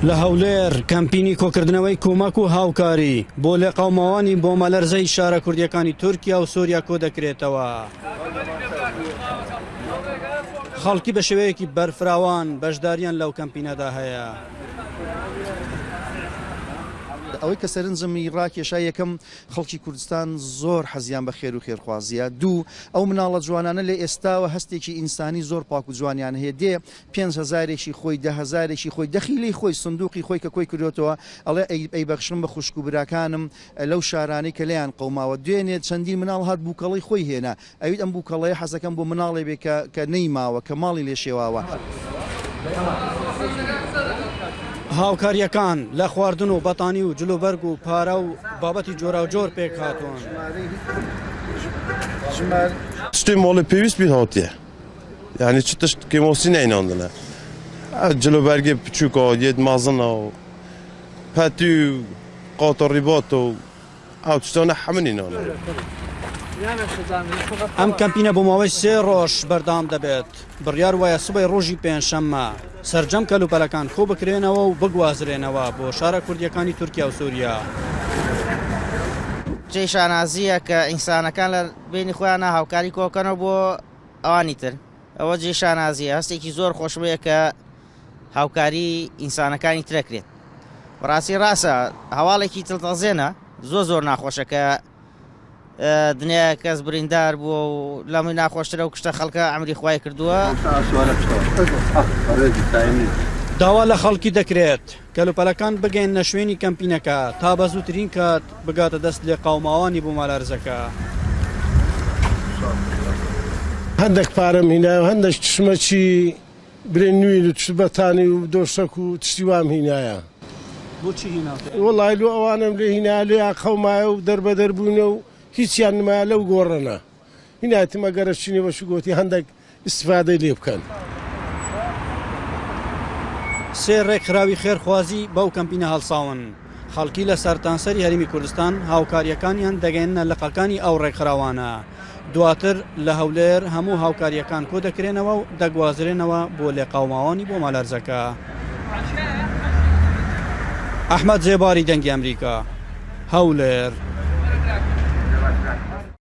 لە هەولێر کەمپینی کۆکردنەوەی کۆمەک و هاوکاری بۆ لێ قەوماوانی بۆ مەلەرزەی شارە کوردیەکانی تورکیا و سووریا کۆ دەکرێتەوە. خەڵکی بە شێوەیەکی بەرفراوان بەشداریان لەو کەمپینەدا هەیە. ئەوەی کە سەرنجمی ڕاکێشا یەکەم خەڵکی کوردستان زۆر حەزیان بە خێر و خێرخوازیە. دوو ئەو مناڵە جوانانە لە ئێستاوە هەستێکی ئینسانی زۆر پاک و جوانیان هەیە. دێ 5,000ێکی خۆی 10,000ێکی خۆی دەخیلەی خۆی سندوقی خۆی کە کۆی کردوتەوە ئەڵێ ئەی بەخشم بە خوشک و براکانم لەو شارانەی کە لەیان قەوماوە. دوێنێ چەندین مناڵ هات بووکەڵی خۆی هێنا ئەویت ئەم بووکەڵەیە حەزەکەم بۆ مناڵێ بێ کە نەیماوە کە ماڵی لێ شێواوە. هاوکاریەکان لە خواردن و بەتانی و جلوبەرگ و پارە و بابەتی جۆرا و جۆر پێک هاتوون. Tiştê malê pêwîst bîn hatiye. Yani çi tişt kêmosî neinandine. Cilobergê piçûk a yê mezin a petî û qatarîbat û ew tiştane hemin înane. ئەم کەمپینە بۆ ماوەی 3 ڕۆژ بەردام دەبێت. بڕیار وایە سبەی ڕۆژی پێنجشەممە سەرجەم کەلوپەلەکان کۆ بکرێنەوە و بگوازرێنەوە بۆ شارە کوردیەکانی تورکیا و سووریا. جێی شانازیە کە ئینسانەکان لە بینی خۆیانە هاوکاری کۆکەنەوە بۆ ئەوانی تر. ئەوە جێی شانازیە هەستێکی زۆر خۆشمەیە کە هاوکاری ئینسانەکانی ترەکرێت. بەڕاستی ڕاستە هەواڵێکی تڵتەزێنە زۆر ناخۆشە کە دنیا کەس بریندار بووە و لەمووی ناخۆشترە و کشتە خەڵکە ئەمری خوای کردووە. داوا لە خەڵکی دەکرێت کەلوپەلەکان بگەین نە شوێنی کەمپینەکە تا بە زووترین کات بگاتە دەست لێ قەوماوانی بۆ مەلەرزەکە. هەندێک پارەم هینایە و هەندێک تشمەچی برێن نوێن و بەتانی و دۆشک و تشتی وام هینایە. بۆچی هیناوە؟ وەڵای لۆ ئەوانم لێ هینا لێ قەومایە و دەربەدەربوونە و هیچیان نمایە لەو گۆڕەنە. هینایەتمە گەرەچینی بەش گوتی هەندێک ئیسفادەی لێ بکەن. سێ ڕێکخراوی خێرخوازی بەو کەمپینە هەڵساون. خەڵکی لە سەرتانسەری هەرمی کوردستان هاوکاریەکانیان دەگەێنە لەقەکانی ئەو ڕێکخراوانە. دواتر لە هەولێر هەموو هاوکاریەکان کۆ دەکرێنەوە و دەگوازرێنەوە بۆ لێقەوماوانی بۆ مەلەرزەکە. ئەحمەد جێباری دەنگی ئەمریکا، هەولێر.